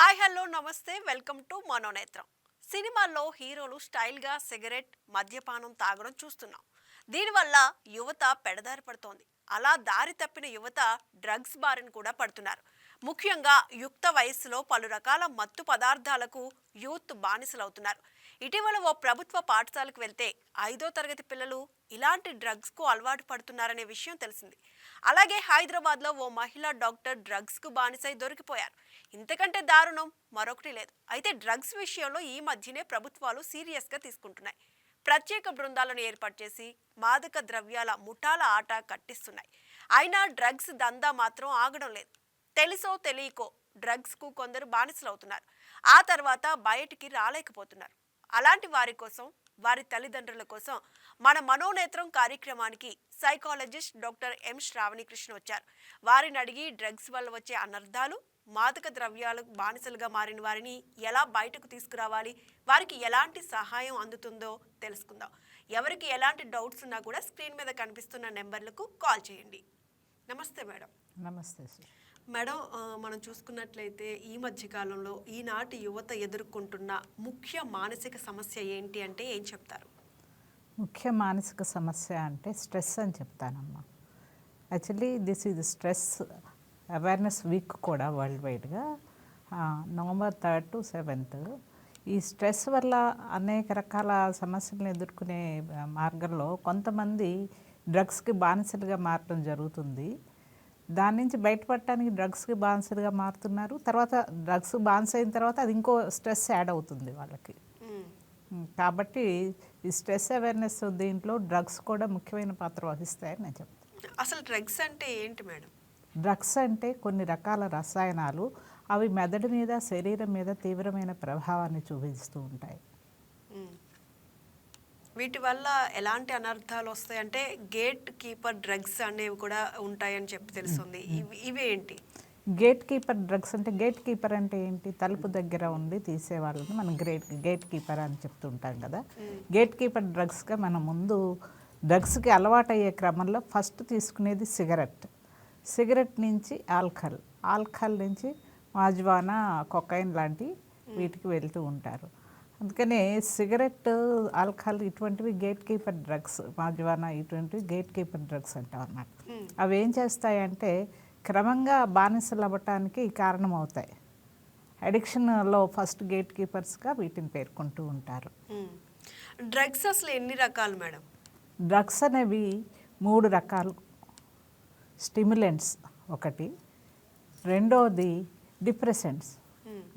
Hi hello నమస్తే welcome to మనోనేత్రం. సినిమాల్లో హీరోలు స్టైల్గా సిగరెట్ మద్యపానం తాగడం చూస్తున్నాం. దీనివల్ల యువత పెడదారి పడుతోంది. అలా దారి తప్పిన యువత డ్రగ్స్ బారిన కూడా పడుతున్నారు. ముఖ్యంగా యుక్త వయస్సులో పలు రకాల మత్తు పదార్థాలకు యూత్ బానిసలవుతున్నారు. ఇటీవల ఓ ప్రభుత్వ పాఠశాలకు వెళ్తే 5వ తరగతి పిల్లలు ఇలాంటి డ్రగ్స్కు అలవాటు పడుతున్నారనే విషయం తెలిసింది. అలాగే హైదరాబాద్లో ఓ మహిళా డాక్టర్ డ్రగ్స్కు బానిసై దొరికిపోయారు. ఇంతకంటే దారుణం మరొకటి లేదు. అయితే డ్రగ్స్ విషయంలో ఈ మధ్యనే ప్రభుత్వాలు సీరియస్గా తీసుకుంటున్నాయి. ప్రత్యేక బృందాలను ఏర్పాటు చేసి మాదక ద్రవ్యాల ముఠాల ఆట కట్టిస్తున్నాయి. అయినా డ్రగ్స్ దందా మాత్రం ఆగడం లేదు. తెలుసో తెలియకో డ్రగ్స్కు కొందరు బానిసలవుతున్నారు. ఆ తర్వాత బయటికి రాలేకపోతున్నారు. అలాంటి వారి కోసం, వారి తల్లిదండ్రుల కోసం మన మనోనేత్రం కార్యక్రమానికి psychologist doctor M Shravani Krishna వచ్చారు. వారిని అడిగి డ్రగ్స్ వల్ల వచ్చే అనర్థాలు, మాదక ద్రవ్యాలకు బానిసలుగా మారిన వారిని ఎలా బయటకు తీసుకురావాలి, వారికి ఎలాంటి సహాయం అందుతుందో తెలుసుకుందాం. ఎవరికి ఎలాంటి డౌట్స్ ఉన్నా కూడా స్క్రీన్ మీద కనిపిస్తున్న నెంబర్లకు కాల్ చేయండి. నమస్తే మేడం. నమస్తే సార్. మేడం, మనం చూసుకున్నట్లయితే ఈ మధ్య కాలంలో ఈనాటి యువత ఎదుర్కొంటున్న ముఖ్య మానసిక సమస్య ఏంటి అంటే ఏం చెప్తారు? ముఖ్య మానసిక సమస్య అంటే స్ట్రెస్ అని చెప్తానమ్మా. Actually this is stress awareness week కూడా వరల్డ్ వైడ్గా నవంబర్ 3rd to 7th. ఈ స్ట్రెస్ వల్ల అనేక రకాల సమస్యలను ఎదుర్కొనే మార్గంలో కొంతమంది డ్రగ్స్కి బానిసలుగా మారడం జరుగుతుంది. దాని నుంచి బయటపడటానికి డ్రగ్స్కి బానిసలుగా మారుతున్నారు. తర్వాత డ్రగ్స్ బానిస అయిన తర్వాత అది ఇంకో స్ట్రెస్ యాడ్ అవుతుంది వాళ్ళకి. కాబట్టి ఈ స్ట్రెస్ అవేర్నెస్ దీంట్లో డ్రగ్స్ కూడా ముఖ్యమైన పాత్ర వహిస్తాయని నేను చెప్తాను. అసలు డ్రగ్స్ అంటే ఏంటి మేడం? డ్రగ్స్ అంటే కొన్ని రకాల రసాయనాలు. అవి మెదడు మీద, శరీరం మీద తీవ్రమైన ప్రభావాన్ని చూపిస్తూ ఉంటాయి. వీటి వల్ల ఎలాంటి అనర్థాలు వస్తాయి అంటే గేట్ కీపర్ డ్రగ్స్ అనేవి కూడా ఉంటాయని చెప్పి తెలుస్తుంది. ఇవి ఏంటి? గేట్ కీపర్ డ్రగ్స్ అంటే, గేట్ కీపర్ అంటే ఏంటి? తలుపు దగ్గర ఉండి తీసేవాళ్ళని మనం గేట్ కీపర్ అని చెప్తుంటాం కదా. గేట్ కీపర్ డ్రగ్స్గా మనం ముందు డ్రగ్స్కి అలవాటు అయ్యే క్రమంలో ఫస్ట్ తీసుకునేది సిగరెట్ నుంచి ఆల్కహాల్ నుంచి మాజ్వానా, కొకైన్ లాంటి వీటికి వెళ్తూ ఉంటారు. అందుకనే సిగరెట్, ఆల్కహాల్ ఇటువంటివి గేట్ కీపర్ డ్రగ్స్, మాజ్వానా ఇటువంటివి గేట్ కీపర్ డ్రగ్స్ అంటాం అన్నమాట. అవి ఏం చేస్తాయంటే క్రమంగా బానిసలు అవ్వటానికి కారణమవుతాయి. అడిక్షన్లో ఫస్ట్ గేట్ కీపర్స్గా వీటిని పేర్కొంటూ ఉంటారు. డ్రగ్స్ అసలు ఎన్ని రకాలు మేడం? డ్రగ్స్ అనేవి 3 రకాలు. స్టిమ్యులెంట్స్ ఒకటి, రెండోది డిప్రెసెంట్స్,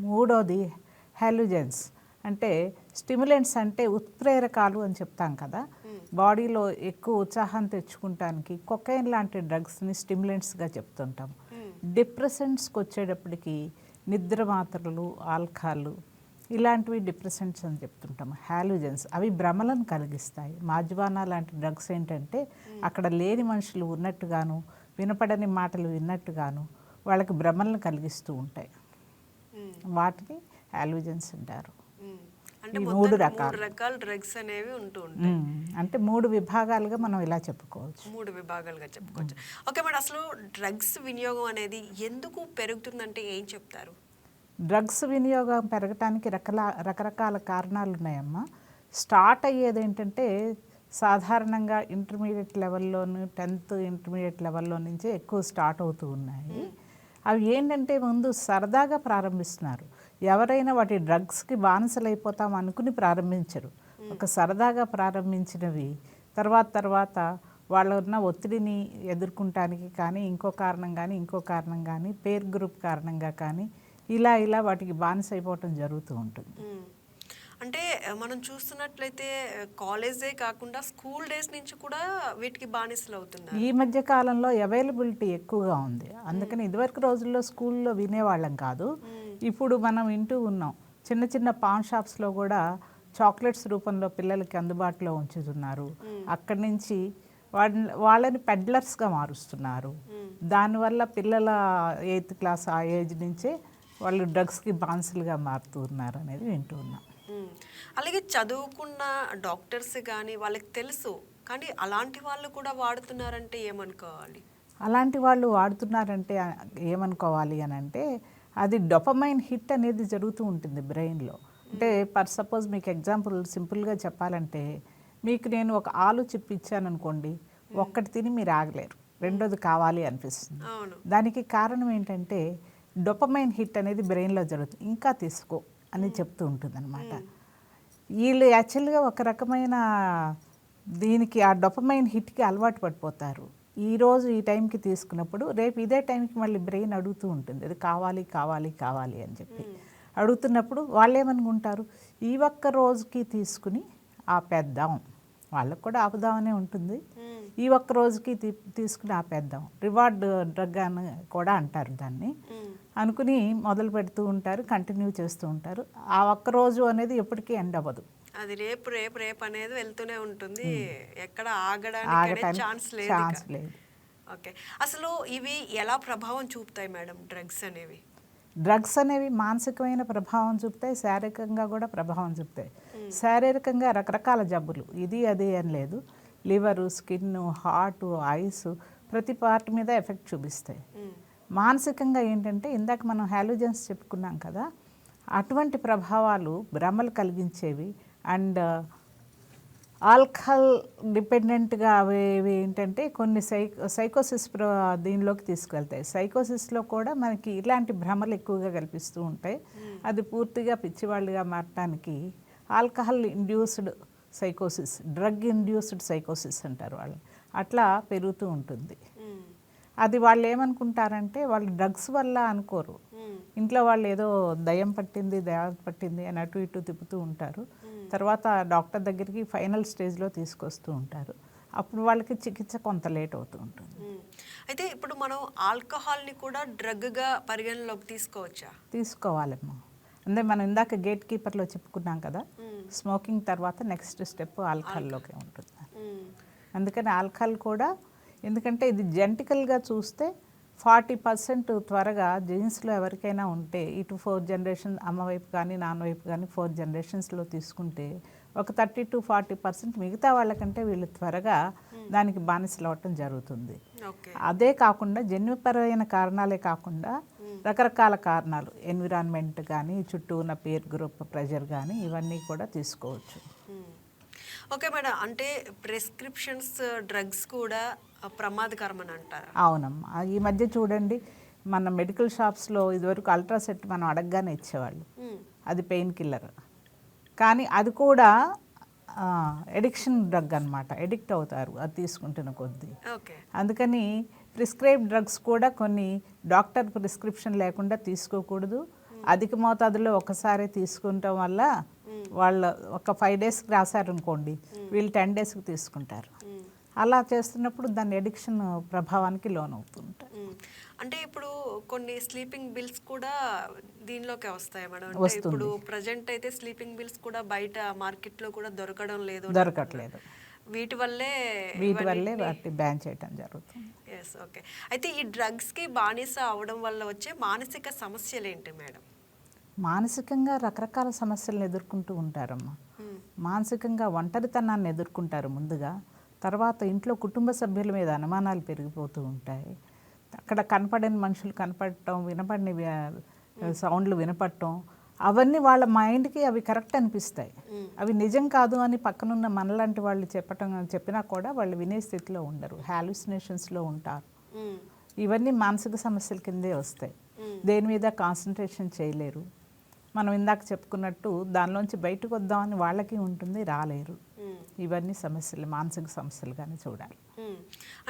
మూడోది హాల్యూజన్స్. అంటే స్టిమ్యులెంట్స్ అంటే ఉత్ప్రేరకాలు అని చెప్తాం కదా. బాడీలో ఎక్కువ ఉత్సాహం తెచ్చుకుంటానికి కొకైన్ లాంటి డ్రగ్స్ని స్టిమ్యులెంట్స్గా చెప్తుంటాం. డిప్రెసెంట్స్కి వచ్చేటప్పటికి నిద్ర మాత్రలు, ఆల్కహాల్ ఇలాంటివి డిప్రెసెంట్స్ అని చెప్తుంటాం. హాల్యూజన్స్ అవి భ్రమలను కలిగిస్తాయి. మాజ్వానా లాంటి డ్రగ్స్ ఏంటంటే అక్కడ లేని మనుషులు ఉన్నట్టుగాను, వినపడని మాటలు విన్నట్టుగాను వాళ్ళకి భ్రమలను కలిగిస్తూ ఉంటాయి. వాటిని హాల్యూజన్స్ అంటారు. అంటే 3 రకాల డ్రగ్స్ అనేవి ఉంటూ ఉంటాయి. అంటే 3 విభాగాలుగా మనం ఇలా చెప్పుకోవచ్చు. 3 విభాగాలుగా చెప్పుకోవచ్చు. ఓకే మేడం, అసలు డ్రగ్స్ వినియోగం అనేది ఎందుకు పెరుగుతుందంటే ఏం చెప్తారు? డ్రగ్స్ వినియోగం పెరగటానికి రకరకాల కారణాలు ఉన్నాయమ్మా. స్టార్ట్ అయ్యేది ఏంటంటే సాధారణంగా ఇంటర్మీడియట్ లెవెల్లోను, 10th ఇంటర్మీడియట్ లెవెల్లో నుంచే ఎక్కువ స్టార్ట్ అవుతూ ఉన్నాయి. అవి ఏంటంటే ముందు సరదాగా ప్రారంభిస్తున్నారు. ఎవరైనా వాటి డ్రగ్స్కి బానిసలైపోతాం అనుకుని ప్రారంభించరు. ఒక సరదాగా ప్రారంభించినవి తర్వాత వాళ్ళ ఉన్న ఒత్తిడిని ఎదుర్కొంటానికి కానీ, ఇంకో కారణం కానీ పేర్ గ్రూప్ కారణంగా కానీ ఇలా వాటికి బానిస అయిపోవటం జరుగుతూ ఉంటుంది. అంటే మనం చూస్తున్నట్లయితే కాలేజే కాకుండా స్కూల్ డేస్ నుంచి కూడా వీటికి బానిసలు అవుతున్నారు. ఈ మధ్య కాలంలో అవైలబిలిటీ ఎక్కువగా ఉంది. అందుకని ఇదివరకు రోజుల్లో స్కూల్లో వినేవాళ్ళం కాదు. ఇప్పుడు మనం వింటూ ఉన్నాం. చిన్న పాన్ షాప్స్లో కూడా చాక్లెట్స్ రూపంలో పిల్లలకి అందుబాటులో ఉంచుతున్నారు. అక్కడి నుంచి వాళ్ళని పెడ్లర్స్గా మారుస్తున్నారు. దానివల్ల పిల్లల 8th క్లాస్ ఆ ఏజ్ నుంచే వాళ్ళు డ్రగ్స్కి బానిసలుగా మారుతున్నారు అనేది వింటూ ఉన్నాం. అలాగే చదువుకున్న డాక్టర్స్ కానీ వాళ్ళకి తెలుసు, కానీ అలాంటి వాళ్ళు కూడా వాడుతున్నారంటే ఏమనుకోవాలి? అలాంటి వాళ్ళు వాడుతున్నారంటే ఏమనుకోవాలి అని అంటే అది డొపమైన్ హిట్ అనేది జరుగుతూ ఉంటుంది బ్రెయిన్లో. అంటే సపోజ్ మీకు ఎగ్జాంపుల్ సింపుల్గా చెప్పాలంటే, మీకు నేను ఒక ఆలు చిప్ ఇచ్చాను అనుకోండి, ఒక్కటి తిని మీరు ఆగలేరు, రెండోది కావాలి అనిపిస్తుంది. అవును. దానికి కారణం ఏంటంటే డొపమైన్ హిట్ అనేది బ్రెయిన్లో జరుగుతుంది, ఇంకా తీసుకో అని చెప్తూ ఉంటుంది అనమాట. వీళ్ళు యాక్చువల్గా ఒక రకమైన దీనికి ఆ డొపమైన్ హిట్కి అలవాటు పడిపోతారు. ఈరోజు ఈ టైంకి తీసుకున్నప్పుడు రేపు ఇదే టైంకి మళ్ళీ బ్రెయిన్ అడుగుతూ ఉంటుంది, అది కావాలి కావాలి కావాలి అని చెప్పి అడుగుతున్నప్పుడు వాళ్ళు ఏమనుకుంటారు, ఈ ఒక్క రోజుకి తీసుకుని ఆపేద్దాం, వాళ్ళకు కూడా ఆపుదామనే ఉంటుంది, ఈ ఒక్క రోజుకి తీసుకుని ఆపేద్దాం, రివార్డ్ డ్రగ్ అని కూడా అంటారు దాన్ని, అనుకుని మొదలు పెడుతూ ఉంటారు, కంటిన్యూ చేస్తూ ఉంటారు. ఆ ఒక్క రోజు అనేది ఎప్పటికీ ఎండ్ అవ్వదు, అది రేపు రేపు రేపు అనేది వెళ్తూనే ఉంటుంది, ఎక్కడ ఆగడానికి ఛాన్స్ లేదు. ఓకే, అసలు ఇవి ఎలా ప్రభావం చూపుతాయి మేడం డ్రగ్స్ అనేవి? డ్రగ్స్ అనేవి మానసికమైన ప్రభావం చూపుతాయి, శారీరకంగా కూడా ప్రభావం చూపుతాయి. శారీరకంగా రకరకాల జబ్బులు, ఇది అది అని లేదు, లివరు, స్కిన్, హార్ట్, ఐస్, ప్రతి పార్ట్ మీద ఎఫెక్ట్ చూపిస్తాయి. మానసికంగా ఏంటంటే ఇందాక మనం హాలోజన్స్ చెప్పుకున్నాం కదా, అటువంటి ప్రభావాలు భ్రమలు కలిగించేవి. అండ్ ఆల్కహాల్ డిపెండెంట్గా అవి ఏంటంటే కొన్ని సైకోసిస్ దీనిలోకి తీసుకెళ్తాయి. సైకోసిస్లో కూడా మనకి ఇలాంటి భ్రమలు ఎక్కువగా కల్పిస్తూ ఉంటాయి. అది పూర్తిగా పిచ్చివాళ్ళుగా మారటానికి ఆల్కహాల్ ఇండ్యూస్డ్ సైకోసిస్, డ్రగ్ ఇండ్యూస్డ్ సైకోసిస్ అంటారు వాళ్ళు, అట్లా పెరుగుతూ ఉంటుంది. అది వాళ్ళు ఏమనుకుంటారంటే వాళ్ళు డ్రగ్స్ వల్ల అనుకోరు, ఇంట్లో వాళ్ళు ఏదో దయ్యం పట్టింది దేవత పట్టింది అని అటు ఇటు తిప్పుతూ ఉంటారు. తర్వాత డాక్టర్ దగ్గరికి ఫైనల్ స్టేజ్లో తీసుకొస్తూ ఉంటారు. అప్పుడు వాళ్ళకి చికిత్స కొంత లేట్ అవుతూ ఉంటుంది. అయితే ఇప్పుడు మనం ఆల్కహాల్ని కూడా డ్రగ్గా పరిగణలోకి తీసుకోవచ్చా? తీసుకోవాలమ్మా. అంటే మనం ఇందాక గేట్ కీపర్లో చెప్పుకున్నాం కదా, స్మోకింగ్ తర్వాత నెక్స్ట్ స్టెప్ ఆల్కహాల్లోకి ఉంటుంది. అందుకని ఆల్కహాల్ కూడా, ఎందుకంటే ఇది జెనెటికల్గా చూస్తే 40% త్వరగా జీన్స్లో ఎవరికైనా ఉంటే, ఇటు 4 జనరేషన్ అమ్మ వైపు కానీ నాన్న వైపు కానీ 4 జనరేషన్స్లో తీసుకుంటే ఒక 30 to 40% మిగతా వాళ్ళకంటే వీళ్ళు త్వరగా దానికి బానిసలు అవ్వటం జరుగుతుంది. అదే కాకుండా జన్యుపరమైన కారణాలే కాకుండా రకరకాల కారణాలు, ఎన్విరాన్మెంట్ కానీ, చుట్టూ ఉన్న పీర్ గ్రూప్ ప్రెషర్ కానీ, ఇవన్నీ కూడా తీసుకోవచ్చు. ఓకే మేడం, అంటే ప్రిస్క్రిప్షన్స్ డ్రగ్స్ కూడా ప్రమాదకరం అని అంటారు? అవునమ్మా. ఈ మధ్య చూడండి, మన మెడికల్ షాప్స్లో ఇదివరకు అల్ట్రాసెట్ మనం అడగగానే ఇచ్చేవాళ్ళు, అది పెయిన్ కిల్లర్, కానీ అది కూడా ఎడిక్షన్ డ్రగ్ అనమాట, ఎడిక్ట్ అవుతారు అది తీసుకుంటున్న కొద్దీ. అందుకని ప్రిస్క్రైబ్ డ్రగ్స్ కూడా కొన్ని డాక్టర్ ప్రిస్క్రిప్షన్ లేకుండా తీసుకోకూడదు. అధిక మోతాదులో ఒకసారి తీసుకుంటాం వల్ల వాళ్ళు ఒక 5 daysకి రాశారనుకోండి, వీళ్ళు 10 daysకి తీసుకుంటారు. అలా చేస్తున్నప్పుడు దాని ఎడిక్షన్ ప్రభావానికి లోనవుతుంటారు. అంటే ఇప్పుడు కొన్ని స్లీపింగ్ బిల్స్ కూడా దీనిలోకి వస్తాయి మేడం. అంటే ఇప్పుడు ప్రజెంట్ అయితే స్లీపింగ్ బిల్స్ కూడా బయట మార్కెట్లో కూడా దొరకట్లేదు. వీటి వల్లే వాటిని బ్యాన్ చేయడం జరుగుతుంది. Yes, okay. అయితే ఈ డ్రగ్స్కి బానిస అవడం వల్ల వచ్చే మానసిక సమస్యలు ఏంటి మేడం? మానసికంగా రకరకాల సమస్యలను ఎదుర్కొంటూ ఉంటారమ్మా. మానసికంగా ఒంటరితనాన్ని ఎదుర్కొంటారు ముందుగా, తర్వాత ఇంట్లో కుటుంబ సభ్యుల మీద అనుమానాలు పెరిగిపోతూ ఉంటాయి, అక్కడ కనపడని మనుషులు కనపడటం, వినపడని సౌండ్లు వినపడటం, అవన్నీ వాళ్ళ మైండ్కి అవి కరెక్ట్ అనిపిస్తాయి, అవి నిజం కాదు అని పక్కనున్న మనలాంటి వాళ్ళు చెప్పినా కూడా వాళ్ళు వినే స్థితిలో ఉండరు, హాలుసినేషన్స్లో ఉంటారు. ఇవన్నీ మానసిక సమస్యల కిందే వస్తాయి. దేని మీద కాన్సన్ట్రేషన్ చేయలేరు. మనం ఇందాక చెప్పుకున్నట్టు దానిలోంచి బయటకు వద్దామని వాళ్ళకి ఉంటుంది, రాలేరు. ఇవన్నీ సమస్యలు, మానసిక సమస్యలుగానే చూడాలి.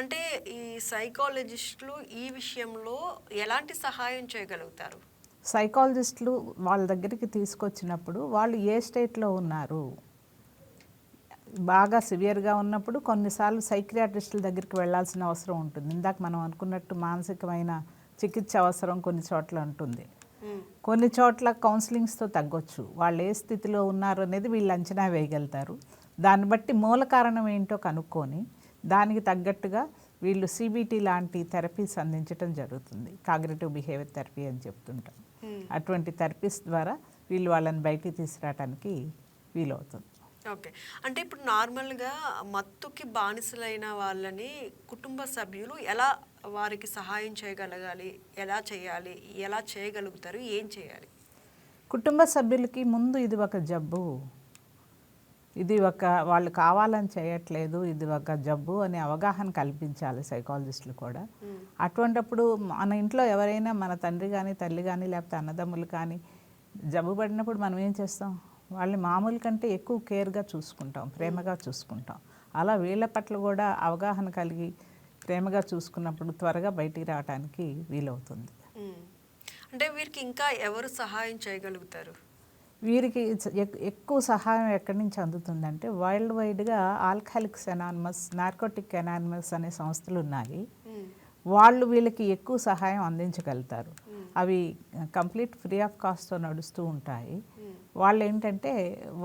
అంటే ఈ సైకాలజిస్టులు ఈ విషయంలో ఎలాంటి సహాయం చేయగలుగుతారు? సైకాలజిస్టులు వాళ్ళ దగ్గరికి తీసుకొచ్చినప్పుడు వాళ్ళు ఏ స్టేట్లో ఉన్నారు, బాగా సివియర్గా ఉన్నప్పుడు కొన్నిసార్లు సైకియాట్రిస్టుల దగ్గరికి వెళ్ళాల్సిన అవసరం ఉంటుంది. ఇందాక మనం అనుకున్నట్టు మానసికమైన చికిత్స అవసరం కొన్ని చోట్ల ఉంటుంది, కొన్ని చోట్ల కౌన్సిలింగ్స్తో తగ్గొచ్చు. వాళ్ళు ఏ స్థితిలో ఉన్నారు అనేది వీళ్ళు అంచనా వేయగలుగుతారు. దాన్ని బట్టి మూల కారణం ఏంటో కనుక్కొని దానికి తగ్గట్టుగా వీళ్ళు సిబిటి లాంటి థెరపీస్ అందించడం జరుగుతుంది. కాగ్నిటివ్ బిహేవియర్ థెరపీ అని చెప్తుంటాం. అటువంటి థెరపీస్ ద్వారా వీళ్ళు వాళ్ళని బయటికి తీసుకురావడానికి వీలవుతుంది. ఓకే. అంటే ఇప్పుడు నార్మల్‌గా మత్తుకి బానిసలైన వాళ్ళని కుటుంబ సభ్యులు ఎలా వారికి సహాయం చేయగలగాలి? ఎలా చేయాలి? ఎలా చేయగలుగుతారు? ఏం చేయాలి? కుటుంబ సభ్యులకి ముందు ఇది ఒక జబ్బు, ఇది ఒక వాళ్ళు కావాలని చేయట్లేదు, ఇది ఒక జబ్బు అనే అవగాహన కల్పించాలి సైకాలజిస్టులు కూడా. హ్మ్. అటువంటప్పుడు మన ఇంట్లో ఎవరైనా మన తండ్రి కానీ తల్లి కానీ లేకపోతే అన్నదమ్ములు కానీ జబ్బు పడినప్పుడు మనం ఏం చేస్తాం, వాళ్ళని మామూలు కంటే ఎక్కువ కేర్గా చూసుకుంటాం, ప్రేమగా చూసుకుంటాం. అలా వీళ్ళ పట్ల కూడా అవగాహన కలిగి ప్రేమగా చూసుకున్నప్పుడు త్వరగా బయటికి రావడానికి వీలవుతుంది. హ్మ్. అంటే వీరికి ఇంకా ఎవరు సహాయం చేయగలుగుతారు? వీరికి ఎక్కువ సహాయం ఎక్కడి నుంచి అందుతుందంటే వరల్డ్ వైడ్గా ఆల్కహాలిక్స్ అనానిమస్, నార్కోటిక్ అనానిమస్ అనే సంస్థలు ఉన్నాయి. హ్మ్. వాళ్ళు వీళ్ళకి ఎక్కువ సహాయం అందించగలుగుతారు. Hmm. అవి కంప్లీట్ ఫ్రీ ఆఫ్ కాస్ట్తో నడుస్తూ ఉంటాయి. Hmm. వాళ్ళు ఏంటంటే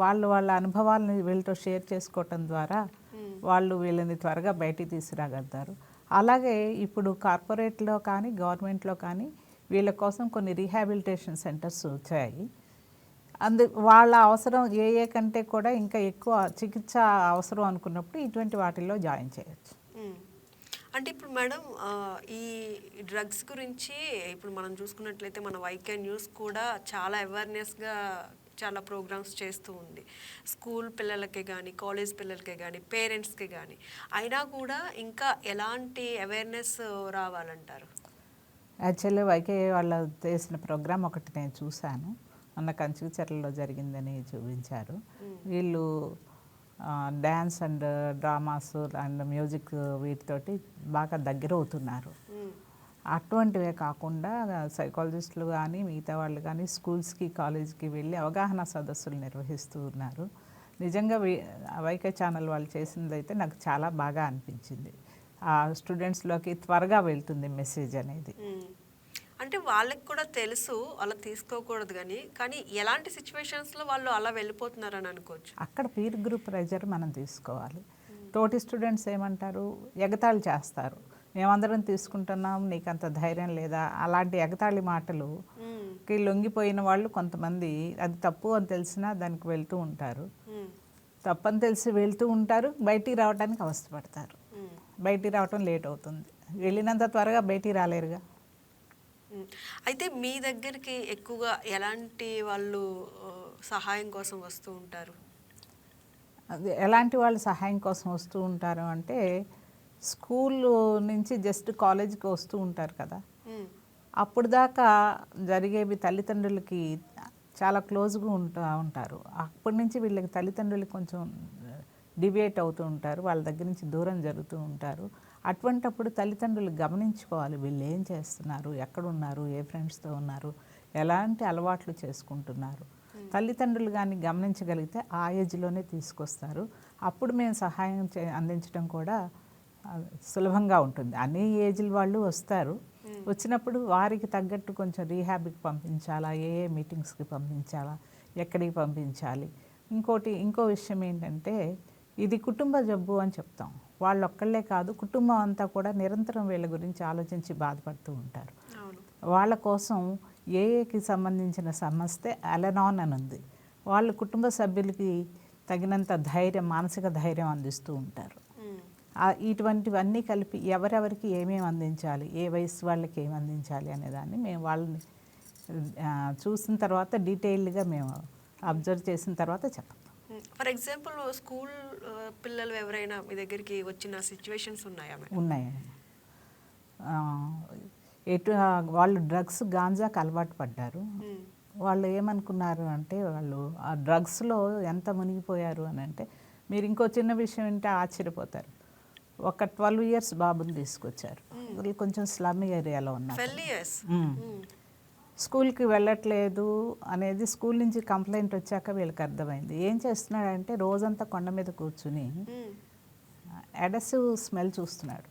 వాళ్ళ అనుభవాలను వీళ్ళతో షేర్ చేసుకోవటం ద్వారా వాళ్ళు వీళ్ళని త్వరగా బయటికి తీసుకురాగలుగుతారు. అలాగే ఇప్పుడు కార్పొరేట్లో కానీ గవర్నమెంట్లో కానీ వీళ్ళ కోసం కొన్ని రీహాబిలిటేషన్ సెంటర్స్ వచ్చాయి. వాళ్ళ అవసరం ఏ కంటే కూడా ఇంకా ఎక్కువ చికిత్స అవసరం అనుకున్నప్పుడు ఇటువంటి వాటిల్లో జాయిన్ చేయొచ్చు. హ్మ్. అంటే ఇప్పుడు మేడం ఈ డ్రగ్స్ గురించి ఇప్పుడు మనం చూసుకున్నట్లయితే మన వైకే న్యూస్ కూడా చాలా అవేర్నెస్గా చాలా ప్రోగ్రామ్స్ చేస్తూ ఉంది. స్కూల్ పిల్లలకే కానీ కాలేజ్ పిల్లలకే కానీ పేరెంట్స్కి కానీ అయినా కూడా ఇంకా ఎలాంటి అవేర్నెస్ రావాలంటారు? యాక్చువల్లీ వైకే వాళ్ళు చేసిన ప్రోగ్రామ్ ఒకటి నేను చూశాను. మొన్న కంచుచర్లలో జరిగిందని చూపించారు. వీళ్ళు dance and dramas and music వీటితోటి బాగా దగ్గర అవుతున్నారు. అటువంటివే కాకుండా సైకాలజిస్టులు కానీ మిగతా వాళ్ళు కానీ స్కూల్స్కి కాలేజ్కి వెళ్ళి అవగాహన సదస్సులు నిర్వహిస్తూ ఉన్నారు. నిజంగా వైకే ఛానల్ వాళ్ళు చేసిందైతే నాకు చాలా బాగా అనిపించింది. ఆ స్టూడెంట్స్లోకి త్వరగా వెళ్తుంది మెసేజ్ అనేది. అంటే వాళ్ళకి కూడా తెలుసు అలా తీసుకోకూడదు కానీ ఎలాంటి సిచ్యువేషన్స్లో వాళ్ళు అలా వెళ్ళిపోతున్నారని అనుకోవచ్చు. అక్కడ పీర్ గ్రూప్ ప్రెజర్ మనం తీసుకోవాలి. తోటి స్టూడెంట్స్ ఏమంటారు, ఎగతాళి చేస్తారు. మేమందరం తీసుకుంటున్నాం, నీకు అంత ధైర్యం లేదా, అలాంటి ఎగతాళి మాటలుకి లొంగిపోయిన వాళ్ళు కొంతమంది అది తప్పు అని తెలిసినా దానికి వెళ్తూ ఉంటారు. తప్పని తెలిసి వెళ్తూ ఉంటారు, బయటికి రావడానికి అవస్థపడతారు. బయటికి రావటం లేట్ అవుతుంది, వెళ్ళినంత త్వరగా బయటికి రాలేరుగా. అయితే మీ దగ్గరికి ఎక్కువగా ఎలాంటి వాళ్ళు సహాయం కోసం వస్తూ ఉంటారు? ఎలాంటి వాళ్ళు సహాయం కోసం వస్తూ ఉంటారు అంటే స్కూల్ నుంచి జస్ట్ కాలేజీకి వస్తూ ఉంటారు కదా, అప్పుడు దాకా జరిగేవి తల్లిదండ్రులకి చాలా క్లోజ్గా ఉంటారు. అప్పటి నుంచి వీళ్ళకి తల్లిదండ్రులకి కొంచెం డివియేట్ అవుతూ ఉంటారు, వాళ్ళ దగ్గర నుంచి దూరం జరుగుతూ ఉంటారు. అటువంటప్పుడు తల్లిదండ్రులు గమనించుకోవాలి, వీళ్ళు ఏం చేస్తున్నారు, ఎక్కడున్నారు, ఏ ఫ్రెండ్స్తో ఉన్నారు, ఎలాంటి అలవాట్లు చేసుకుంటున్నారు. తల్లిదండ్రులు కానీ గమనించగలిగితే ఆ ఏజ్లోనే తీసుకొస్తారు. అప్పుడు మేము సహాయం అందించడం కూడా సులభంగా ఉంటుంది. అన్ని ఏజ్ల వాళ్ళు వస్తారు. వచ్చినప్పుడు వారికి తగ్గట్టు కొంచెం రీహాబ్కి పంపించాలా, ఏ మీటింగ్స్కి పంపించాలా, ఎక్కడికి పంపించాలి. ఇంకో విషయం ఏంటంటే ఇది కుటుంబ జబ్బు అని చెప్తాం. వాళ్ళు ఒక్కళ్ళే కాదు, కుటుంబం అంతా కూడా నిరంతరం వీళ్ళ గురించి ఆలోచించి బాధపడుతూ ఉంటారు. వాళ్ళ కోసం ఏఏకి సంబంధించిన సంస్థ అలెనాన్ అని ఉంది. వాళ్ళు కుటుంబ సభ్యులకి తగినంత ధైర్యం, మానసిక ధైర్యం అందిస్తూ ఉంటారు. ఇటువంటివన్నీ కలిపి ఎవరెవరికి ఏమేమి అందించాలి, ఏ వయసు వాళ్ళకి ఏమి అందించాలి అనేదాన్ని మేము వాళ్ళని చూసిన తర్వాత డీటెయిల్డ్గా మేము అబ్జర్వ్ చేసిన తర్వాత చెప్తాం. ఫర్ ఎగ్జాంపుల్ స్కూల్ పిల్లలు ఎవరైనా మీ దగ్గరికి వచ్చిన సిచ్యువేషన్స్ ఉన్నాయా? ఉన్నాయి. వాళ్ళు డ్రగ్స్ గాంజాకి అలవాటు పడ్డారు. వాళ్ళు ఏమనుకున్నారు అంటే వాళ్ళు ఆ డ్రగ్స్లో ఎంత మునిగిపోయారు అని అంటే, మీరు ఇంకో చిన్న విషయం వింటే ఆశ్చర్యపోతారు. ఒక 12 years బాబుని తీసుకొచ్చారు. వీళ్ళు కొంచెం స్లమ్ ఏరియాలో ఉన్నారు. స్కూల్కి వెళ్ళట్లేదు అనేది స్కూల్ నుంచి కంప్లైంట్ వచ్చాక వీళ్ళకి అర్థమైంది. ఏం చేస్తున్నాడంటే రోజంతా కొండ మీద కూర్చుని అడసివ్ స్మెల్ చూస్తున్నాడు.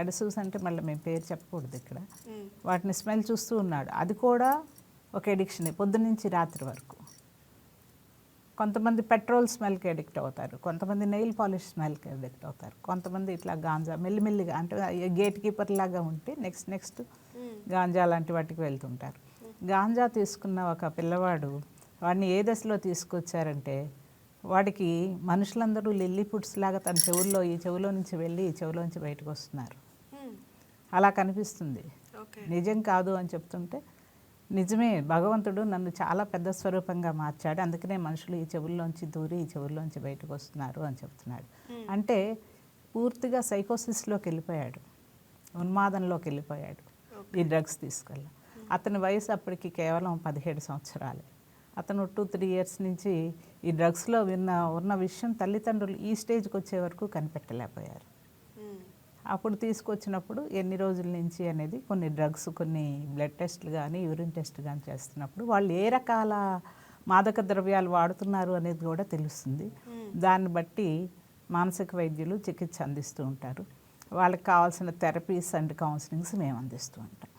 అడసివ్స్ అంటే మళ్ళీ మేము పేరు చెప్పకూడదు ఇక్కడ. వాటిని స్మెల్ చూస్తూ ఉన్నాడు. అది కూడా ఒక ఎడిక్షన్, పొద్దున్నుంచి రాత్రి వరకు. కొంతమంది పెట్రోల్ స్మెల్కి అడిక్ట్ అవుతారు, కొంతమంది నెయిల్ పాలిష్ స్మెల్కి అడిక్ట్ అవుతారు, కొంతమంది ఇట్లా గాంజా మెల్లిమెల్లిగా అంటే గేట్ కీపర్ లాగా ఉంటే నెక్స్ట్ గాంజా లాంటి వాటికి వెళ్తుంటారు. గాంజా తీసుకున్న ఒక పిల్లవాడు వాడిని ఏ దశలో తీసుకొచ్చారంటే వాడికి మనుషులందరూ లిల్లీ పుట్స్ లాగా తన చెవుల్లో ఈ చెవులో నుంచి వెళ్ళి ఈ చెవులో నుంచి బయటకు వస్తున్నారు. అలా కనిపిస్తుంది. నిజం కాదు అని చెప్తుంటే నిజమే, భగవంతుడు నన్ను చాలా పెద్ద స్వరూపంగా మార్చాడు, అందుకనే మనుషులు ఈ చెవుల్లోంచి దూరి ఈ చెవుల్లోంచి బయటకు వస్తున్నారు అని చెప్తున్నాడు. అంటే పూర్తిగా సైకోసిస్లోకి వెళ్ళిపోయాడు, ఉన్మాదంలోకి వెళ్ళిపోయాడు ఈ డ్రగ్స్ తీసుకెళ్ళి. అతని వయసు అప్పటికి కేవలం 17 సంవత్సరాలే. అతను 2-3 ఇయర్స్ నుంచి ఈ డ్రగ్స్లో ఉన్న విషయం తల్లిదండ్రులు ఈ స్టేజ్కి వచ్చే వరకు కనిపెట్టలేకపోయారు. అప్పుడు తీసుకొచ్చినప్పుడు ఎన్ని రోజుల నుంచి అనేది కొన్ని డ్రగ్స్, కొన్ని బ్లడ్ టెస్ట్లు కానీ యూరిన్ టెస్ట్ కానీ చేస్తున్నప్పుడు వాళ్ళు ఏ రకాల మాదక ద్రవ్యాలు వాడుతున్నారు అనేది కూడా తెలుస్తుంది. దాన్ని బట్టి మానసిక వైద్యులు చికిత్స అందిస్తూ ఉంటారు. వాళ్ళకి కావాల్సిన థెరపీస్ అండ్ కౌన్సిలింగ్స్ మేము అందిస్తూ ఉంటాం.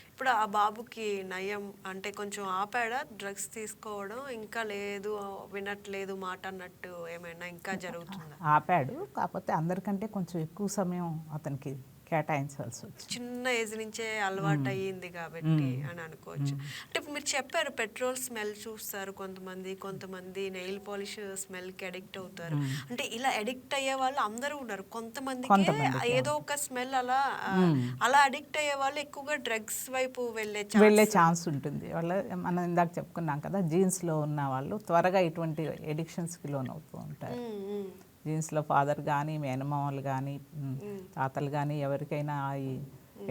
ఇప్పుడు ఆ బాబుకి నయం అంటే కొంచెం ఆపాడా డ్రగ్స్ తీసుకోవడం, ఇంకా లేదు వినట్లేదు మాట అన్నట్టు ఏమైనా ఇంకా జరుగుతుందా? ఆపాడు, కాకపోతే అందరికంటే కొంచెం ఎక్కువ సమయం అతనికి కేటాయించాల్సి వచ్చింది. చిన్న ఏజ్ నుంచే అలవాటు అయ్యింది కాబట్టి అని అనుకోవచ్చు. అంటే ఇప్పుడు మీరు చెప్పారు పెట్రోల్ స్మెల్ చూస్తారు కొంతమంది నెయిల్ పాలిష్ స్మెల్కి అడిక్ట్ అవుతారు. అంటే ఇలా అడిక్ట్ అయ్యే వాళ్ళు అందరూ ఉన్నారు, కొంతమందికి ఏదో ఒక స్మెల్ అలా అడిక్ట్ అయ్యే వాళ్ళు ఎక్కువగా డ్రగ్స్ వైపు వెళ్ళే ఛాన్స్ ఉంటుంది. మనం ఇందాక చెప్పుకున్నాం కదా, జీన్స్లో ఉన్న వాళ్ళు త్వరగా ఇటువంటి ఎడిక్షన్స్కి లోన్ అవుతూ ఉంటారు. జీన్స్లో ఫాదర్ కానీ మేనమామలు కానీ తాతలు కానీ ఎవరికైనా ఈ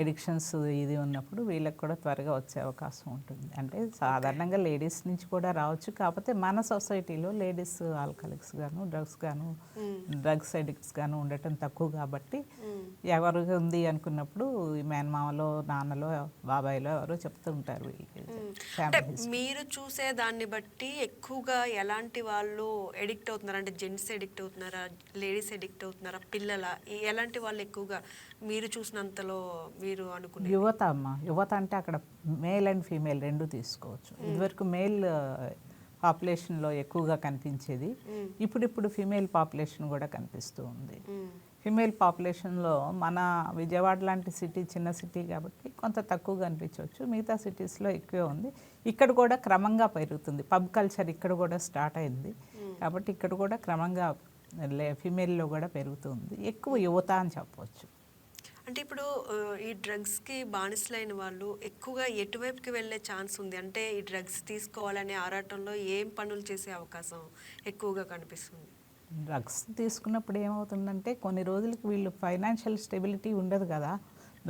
ఎడిక్షన్స్ ఇది ఉన్నప్పుడు వీళ్ళకి కూడా త్వరగా వచ్చే అవకాశం ఉంటుంది. అంటే సాధారణంగా లేడీస్ నుంచి కూడా రావచ్చు, కాకపోతే మన సొసైటీలో లేడీస్ ఆల్కహాలిక్స్ గాను డ్రగ్స్ అడిక్ట్స్ గాను ఉండటం తక్కువ కాబట్టి ఎవరు ఉంది అనుకున్నప్పుడు ఈ మేనమామలో నాన్నలో బాబాయ్లో ఎవరో చెప్తూ ఉంటారు. మీరు చూసే దాన్ని బట్టి ఎక్కువగా ఎలాంటి వాళ్ళు ఎడిక్ట్ అవుతున్నారు? అంటే జెంట్స్ ఎడిక్ట్ అవుతున్నారా, లేడీస్ ఎడిక్ట్ అవుతున్నారా, పిల్లల ఎలాంటి వాళ్ళు ఎక్కువగా మీరు చూసినంతలో మీరు అనుకునే? యువత అంటే అక్కడ మేల్ అండ్ ఫీమేల్ రెండు తీసుకోవచ్చు. ఇదివరకు మేల్ పాపులేషన్లో ఎక్కువగా కనిపించేది, ఇప్పుడు ఫీమేల్ పాపులేషన్ కూడా కనిపిస్తూ ఉంది. ఫీమేల్ పాపులేషన్లో మన విజయవాడ లాంటి సిటీ చిన్న సిటీ కాబట్టి కొంత తక్కువగా అనిపించవచ్చు, మిగతా సిటీస్లో ఎక్కువే ఉంది. ఇక్కడ కూడా క్రమంగా పెరుగుతుంది, పబ్ కల్చర్ ఇక్కడ కూడా స్టార్ట్ అయింది కాబట్టి ఇక్కడ కూడా క్రమంగా ఫీమేల్లో కూడా పెరుగుతుంది. ఎక్కువ యువత అని చెప్పవచ్చు. అంటే ఇప్పుడు ఈ డ్రగ్స్కి బానిసలైన వాళ్ళు ఎక్కువగా ఎటువైపుకి వెళ్ళే ఛాన్స్ ఉంది? అంటే ఈ డ్రగ్స్ తీసుకోవాలనే ఆరాటంలో ఏం పనులు చేసే అవకాశం ఎక్కువగా కనిపిస్తుంది? డ్రగ్స్ తీసుకున్నప్పుడు ఏమవుతుందంటే కొన్ని రోజులకి వీళ్ళు ఫైనాన్షియల్ స్టెబిలిటీ ఉండదు కదా,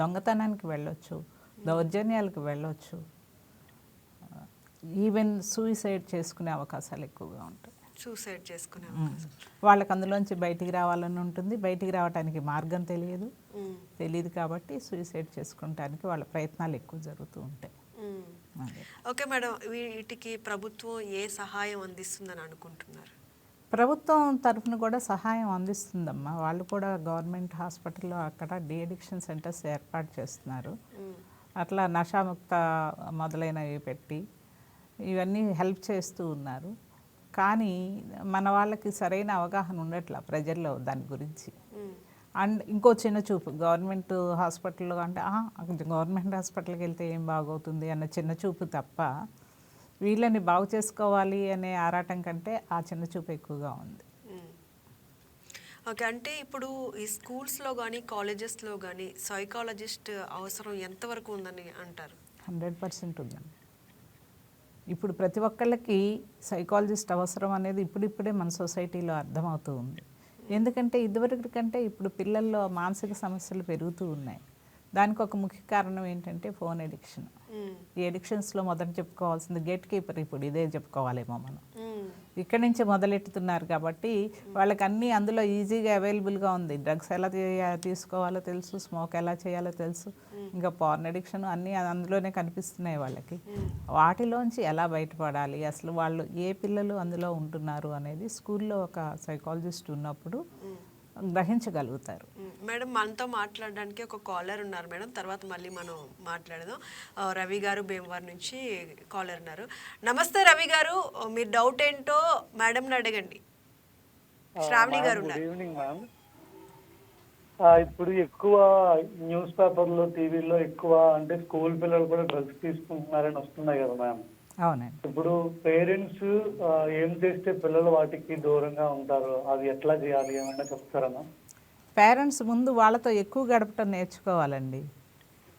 దొంగతనానికి వెళ్ళొచ్చు, దౌర్జన్యాలకు వెళ్ళొచ్చు, ఈవెన్ సూసైడ్ చేసుకునే అవకాశాలు ఎక్కువగా ఉంటాయి. సూసైడ్ చేసుకునే వాళ్ళకి అందులోంచి బయటికి రావాలని ఉంటుంది, బయటికి రావడానికి మార్గం తెలియదు కాబట్టి సూసైడ్ చేసుకోవడానికి వాళ్ళ ప్రయత్నాలు ఎక్కువ జరుగుతూ ఉంటాయి. ఓకే మేడం, వీటికి ప్రభుత్వం ఏ సహాయం అందిస్తుందని అనుకుంటున్నారు? ప్రభుత్వం తరఫున కూడా సహాయం అందిస్తుందమ్మా. వాళ్ళు కూడా గవర్నమెంట్ హాస్పిటల్లో అక్కడ డీఅడిక్షన్ సెంటర్స్ ఏర్పాటు చేస్తున్నారు. అట్లా నషాముక్త మొదలైనవి పెట్టి ఇవన్నీ హెల్ప్ చేస్తూ ఉన్నారు. కానీ మన వాళ్ళకి సరైన అవగాహన ఉండట్లా ప్రజల్లో దాని గురించి. అండ్ ఇంకో చిన్న చూపు, గవర్నమెంట్ హాస్పిటల్లో అంటే గవర్నమెంట్ హాస్పిటల్కి వెళ్తే ఏం బాగవుతుంది అన్న చిన్న చూపు తప్ప వీళ్ళని బాగు చేసుకోవాలి అనే ఆరాటం కంటే ఆ చిన్న చూపు ఎక్కువగా ఉంది. ఓకే, అంటే ఇప్పుడు ఈ స్కూల్స్లో కానీ కాలేజెస్లో కానీ సైకాలజిస్ట్ అవసరం ఎంతవరకు ఉందని అంటారు? 100% ఉందండి. ఇప్పుడు ప్రతి ఒక్కళ్ళకి సైకాలజిస్ట్ అవసరం అనేది ఇప్పుడిప్పుడే మన సొసైటీలో అర్థమవుతూ ఉంది. ఎందుకంటే ఇదివరకు కంటే ఇప్పుడు పిల్లల్లో మానసిక సమస్యలు పెరుగుతూ ఉన్నాయి. దానికి ఒక ముఖ్య కారణం ఏంటంటే ఫోన్ ఎడిక్షన్. ఈ ఎడిక్షన్స్లో మొదట చెప్పుకోవాల్సింది గేట్ కీపర్. ఇప్పుడు ఇదే చెప్పుకోవాలేమో మనం. ఇక్కడి నుంచే మొదలెట్టుతున్నారు కాబట్టి వాళ్ళకి అన్నీ అందులో ఈజీగా అవైలబుల్గా ఉంది. డ్రగ్స్ ఎలా తీసుకోవాలో తెలుసు, స్మోక్ ఎలా చేయాలో తెలుసు, ఇంకా పార్న్ ఎడిక్షన్ అన్నీ అందులోనే కనిపిస్తున్నాయి వాళ్ళకి. వాటిలోంచి ఎలా బయటపడాలి, అసలు వాళ్ళు ఏ పిల్లలు అందులో ఉంటున్నారు అనేది స్కూల్లో ఒక సైకాలజిస్ట్ ఉన్నప్పుడు గ్రహించగలుగుతారు. మేడం, మనతో మాట్లాడడానికి ఒక కాలర్ ఉన్నారు మేడం, తర్వాత మళ్ళీ మనం మాట్లాడదాం. రవి గారు భీమవరం నుంచి కాలర్ ఉన్నారు. నమస్తే రవి గారు, మీ డౌట్ ఏంటో మేడంని అడగండి. శ్రావణి గారు ఉన్నారు. ఈవినింగ్ మ్యామ్, ఇప్పుడు ఎక్కువ న్యూస్ పేపర్లో టీవీలో ఎక్కువ అంటే స్కూల్ పిల్లలు కూడా డ్రగ్స్ తీసుకుంటున్నారని వస్తున్నాయి కదా మ్యామ్. అవునండి. ఇప్పుడు పేరెంట్స్ ఏం చేస్తే పిల్లలు వాటికి దూరంగా ఉంటారు, అది ఎట్లా చేయాలి ఏమైనా చెప్తారమ్మా? పేరెంట్స్ ముందు వాళ్ళతో ఎక్కువ గడపటం నేర్చుకోవాలండి.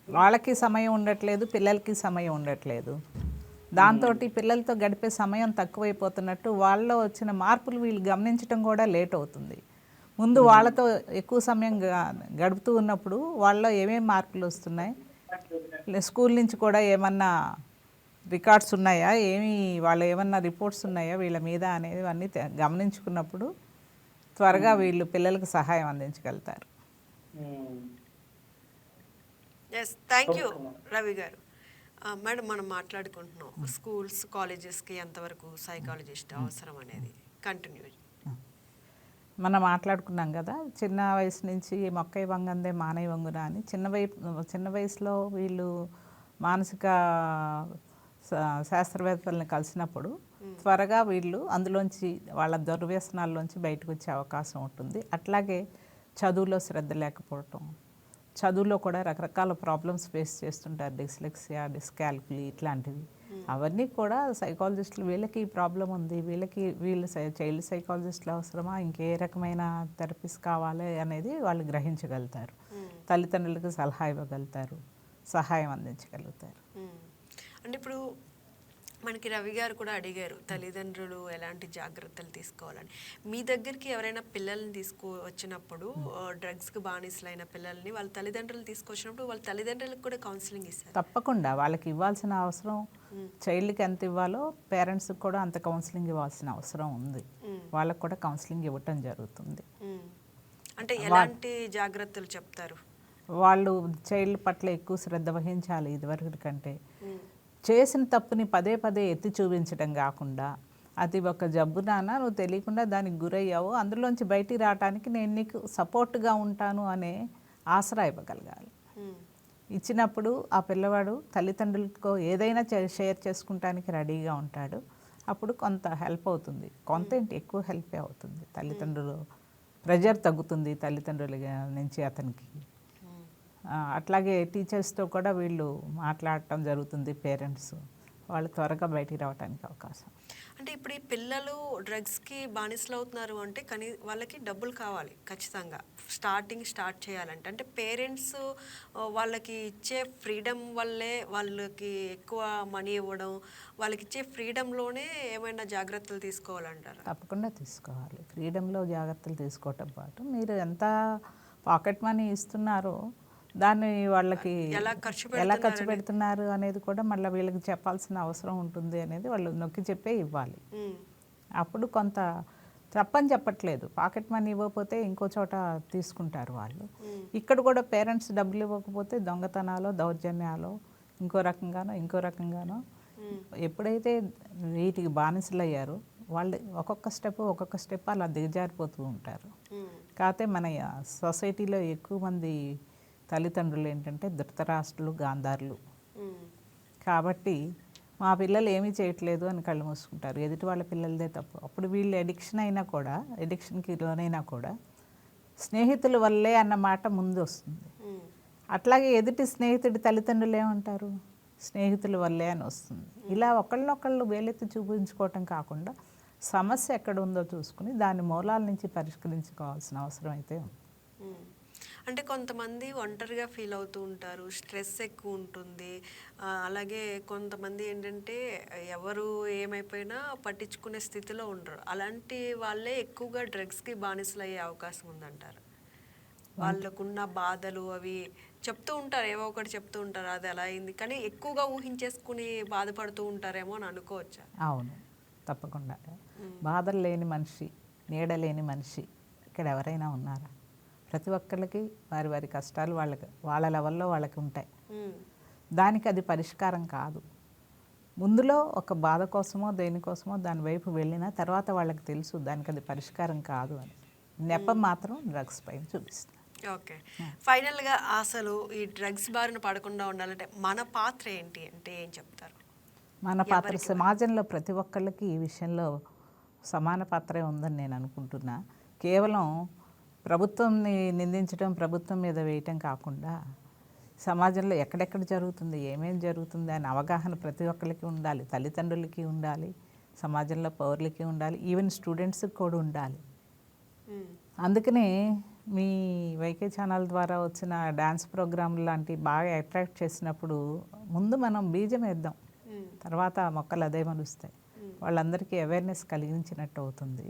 వాళ్ళకి సమయం ఉండట్లేదు, పిల్లలకి సమయం ఉండట్లేదు. దాంతో పిల్లలతో గడిపే సమయం తక్కువైపోతున్నట్టు వాళ్ళలో వచ్చిన మార్పులు వీళ్ళు గమనించడం కూడా లేట్ అవుతుంది. ముందు వాళ్ళతో ఎక్కువ సమయం గడుపుతూ ఉన్నప్పుడు వాళ్ళలో ఏమేమి మార్పులు వస్తున్నాయి, స్కూల్ నుంచి కూడా ఏమన్నా రికార్డ్స్ ఉన్నాయా, వాళ్ళు ఏమన్నా రిపోర్ట్స్ ఉన్నాయా వీళ్ళ మీద అనేది అన్నీ గమనించుకున్నప్పుడు త్వరగా వీళ్ళు పిల్లలకు సహాయం అందించగలుగుతారు. ఎస్, థ్యాంక్ యూ రవి గారు. మేడం, మనం మాట్లాడుకుంటున్నాం స్కూల్స్ కాలేజెస్కి ఎంతవరకు సైకాలజిస్ట్ అవసరం అనేది. కంటిన్యూ. మనం మాట్లాడుకున్నాం కదా, చిన్న వయసు నుంచి మొక్కై వంగందే మానై వంగున అని. చిన్న వయసులో వీళ్ళు మానసిక శాస్త్రవేత్తలను కలిసినప్పుడు త్వరగా వీళ్ళు అందులోంచి వాళ్ళ దుర్వ్యసనాల్లోంచి బయటకు వచ్చే అవకాశం ఉంటుంది. అట్లాగే చదువులో శ్రద్ధ లేకపోవటం, చదువులో కూడా రకరకాల ప్రాబ్లమ్స్ ఫేస్ చేస్తుంటారు, డిస్లెక్సియా, డిస్కాల్కులీ ఇట్లాంటివి. అవన్నీ కూడా సైకాలజిస్టులు వీళ్ళకి ఈ ప్రాబ్లం ఉంది, వీళ్ళు చైల్డ్ సైకాలజిస్టులు అవసరమా, ఇంకే రకమైన థెరపీస్ కావాలి అనేది వాళ్ళు గ్రహించగలుగుతారు. తల్లిదండ్రులకు సలహా ఇవ్వగలుగుతారు, సహాయం అందించగలుగుతారు. అంటే ఇప్పుడు మనకి రవి గారు కూడా అడిగారు తల్లిదండ్రులు ఎలాంటి జాగ్రత్తలు తీసుకోవాలని. మీ దగ్గరికి ఎవరైనా పిల్లల్ని వచ్చినప్పుడు డ్రగ్స్కి బానిసలైన పిల్లల్ని వాళ్ళ తల్లిదండ్రులు తీసుకొచ్చినప్పుడు వాళ్ళ తల్లిదండ్రులకు కూడా కౌన్సిలింగ్ ఇస్తారు? తప్పకుండా వాళ్ళకి ఇవ్వాల్సిన అవసరం, చైల్డ్కి ఎంత ఇవ్వాలో పేరెంట్స్కి కూడా అంత కౌన్సిలింగ్ ఇవ్వాల్సిన అవసరం ఉంది. వాళ్ళకు కూడా కౌన్సిలింగ్ ఇవ్వటం జరుగుతుంది. అంటే ఎలాంటి జాగ్రత్తలు చెప్తారు? వాళ్ళు చైల్డ్ పట్ల ఎక్కువ శ్రద్ధ వహించాలి. ఇదివరకు కంటే చేసిన తప్పుని పదే పదే ఎత్తి చూపించడం కాకుండా, అది ఒక జబ్బు నాన్న, నువ్వు తెలియకుండా దానికి గురయ్యావు, అందులోంచి బయటికి రావడానికి నేను నీకు సపోర్ట్గా ఉంటాను అనే ఆసరా ఇవ్వగలగాలి. ఇచ్చినప్పుడు ఆ పిల్లవాడు తల్లిదండ్రులతో ఏదైనా షేర్ చేసుకుంటానికి రెడీగా ఉంటాడు. అప్పుడు కొంత హెల్ప్ అవుతుంది, కొంత ఎక్కువ హెల్పే అవుతుంది. తల్లిదండ్రులు ప్రెజర్ తగ్గుతుంది తల్లిదండ్రుల నుంచి అతనికి. అట్లాగే టీచర్స్తో కూడా వీళ్ళు మాట్లాడటం జరుగుతుంది. పేరెంట్స్ వాళ్ళు త్వరగా బయటికి రావడానికి అవకాశం. అంటే ఇప్పుడు ఈ పిల్లలు డ్రగ్స్కి బానిసలు అవుతున్నారు అంటే వాళ్ళకి డబ్బులు కావాలి ఖచ్చితంగా స్టార్ట్ చేయాలంటే. అంటే పేరెంట్స్ వాళ్ళకి ఇచ్చే ఫ్రీడమ్ వల్లే వాళ్ళకి ఎక్కువ మనీ ఇవ్వడం, వాళ్ళకి ఇచ్చే ఫ్రీడంలోనే ఏమైనా జాగ్రత్తలు తీసుకోవాలంటారు? తప్పకుండా తీసుకోవాలి. ఫ్రీడంలో జాగ్రత్తలు తీసుకోవటం పాటు మీరు ఎంత పాకెట్ మనీ ఇస్తున్నారో దాన్ని వాళ్ళకి ఎలా ఖర్చు పెడుతున్నారు అనేది కూడా మళ్ళీ వీళ్ళకి చెప్పాల్సిన అవసరం ఉంటుంది అనేది వాళ్ళు నొక్కి చెప్పే ఇవ్వాలి. అప్పుడు కొంత తప్పని చెప్పట్లేదు, పాకెట్ మనీ ఇవ్వకపోతే ఇంకో చోట తీసుకుంటారు వాళ్ళు. ఇక్కడ కూడా పేరెంట్స్ డబ్బులు ఇవ్వకపోతే దొంగతనాలో, దౌర్జన్యాలో, ఇంకో రకంగానో ఎప్పుడైతే వీటికి బానిసలు అయ్యారో వాళ్ళు ఒక్కొక్క స్టెప్ అలా దిగజారిపోతూ ఉంటారు. కాకపోతే మన సొసైటీలో ఎక్కువ మంది తల్లిదండ్రులు ఏంటంటే ధృతరాష్ట్రులు, గాంధారులు. కాబట్టి మా పిల్లలు ఏమీ చేయట్లేదు అని కళ్ళు మూసుకుంటారు, ఎదుటి వాళ్ళ పిల్లలదే తప్పు. అప్పుడు వీళ్ళు ఎడిక్షన్కి లోనైనా కూడా స్నేహితుల వల్లే అన్న మాట ముందు వస్తుంది. అట్లాగే ఎదుటి స్నేహితుడి తల్లిదండ్రులు ఏమంటారు, స్నేహితుల వల్లే అని వస్తుంది. ఇలా ఒకళ్ళనొకళ్ళు వేలెత్తి చూపించుకోవటం కాకుండా సమస్య ఎక్కడ ఉందో చూసుకుని దాని మూలాల నుంచి పరిష్కరించుకోవాల్సిన అవసరం అయితే ఉంది. అంటే కొంతమంది ఒంటరిగా ఫీల్ అవుతూ ఉంటారు, స్ట్రెస్ ఎక్కువ ఉంటుంది. అలాగే కొంతమంది ఏంటంటే ఎవరు ఏమైపోయినా పట్టించుకునే స్థితిలో ఉండరు. అలాంటి వాళ్ళే ఎక్కువగా డ్రగ్స్కి బానిసలు అయ్యే అవకాశం ఉందంటారు. వాళ్ళకున్న బాధలు అవి చెప్తూ ఉంటారు, ఏవో ఒకటి చెప్తూ ఉంటారు, అది ఎలా అయింది, కానీ ఎక్కువగా ఊహించేసుకుని బాధపడుతూ ఉంటారేమో అని అనుకోవచ్చా? అవును, తప్పకుండా. బాధలు లేని మనిషి, నీడ లేని మనిషి ఇక్కడ ఎవరైనా ఉన్నారా? ప్రతి ఒక్కళ్ళకి వారి కష్టాలు వాళ్ళ లెవెల్లో వాళ్ళకి ఉంటాయి. దానికి అది పరిష్కారం కాదు. ముందులో ఒక బాధ కోసమో దేనికోసమో దాని వైపు వెళ్ళినా తర్వాత వాళ్ళకి తెలుసు దానికి అది పరిష్కారం కాదు అని. నెపం మాత్రం డ్రగ్స్ పైన చూపిస్తుంది. ఓకే, ఫైనల్గా అసలు ఈ డ్రగ్స్ బారిన పడకుండా ఉండాలంటే మన పాత్ర ఏంటి అంటే ఏం చెప్తారు? మన పాత్ర సమాజంలో ప్రతి ఒక్కళ్ళకి ఈ విషయంలో సమాన పాత్రే ఉందని నేను అనుకుంటున్నా. కేవలం ప్రభుత్వంని నిందించడం, ప్రభుత్వం మీద వేయటం కాకుండా సమాజంలో ఎక్కడెక్కడ జరుగుతుంది, ఏమేమి జరుగుతుంది అని అవగాహన ప్రతి ఒక్కరికి ఉండాలి. తల్లిదండ్రులకి ఉండాలి, సమాజంలో పౌరులకి ఉండాలి, ఈవెన్ స్టూడెంట్స్కి కూడా ఉండాలి. అందుకనే మీ వైకే ఛానల్ ద్వారా వచ్చిన డ్యాన్స్ ప్రోగ్రామ్ లాంటివి బాగా అట్రాక్ట్ చేసినప్పుడు ముందు మనం బీజం వేద్దాం, తర్వాత మొక్కలు అదే మలుస్తాయి. వాళ్ళందరికీ అవేర్నెస్ కలిగించినట్టు అవుతుంది.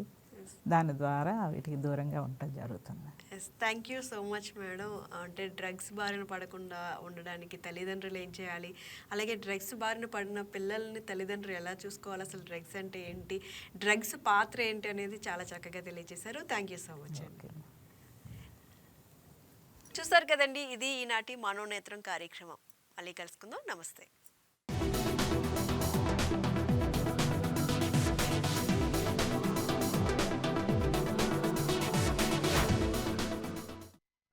దాని ద్వారా వీటికి దూరంగా ఉండటం జరుగుతుంది. Yes, thank you so much madam. అంటే డ్రగ్స్ బారిన పడకుండా ఉండడానికి తల్లిదండ్రులు ఏం చేయాలి, అలాగే డ్రగ్స్ బారిన పడిన పిల్లల్ని తల్లిదండ్రులు ఎలా చూసుకోవాలి, అసలు డ్రగ్స్ అంటే ఏంటి, డ్రగ్స్ పాత్ర ఏంటి అనేది చాలా చక్కగా తెలియజేశారు. Thank you so much. Okay. చూసారు కదండి, ఇది ఈనాటి మనోనేత్రం కార్యక్రమం. మళ్ళీ కలుసుకుందాం. నమస్తే.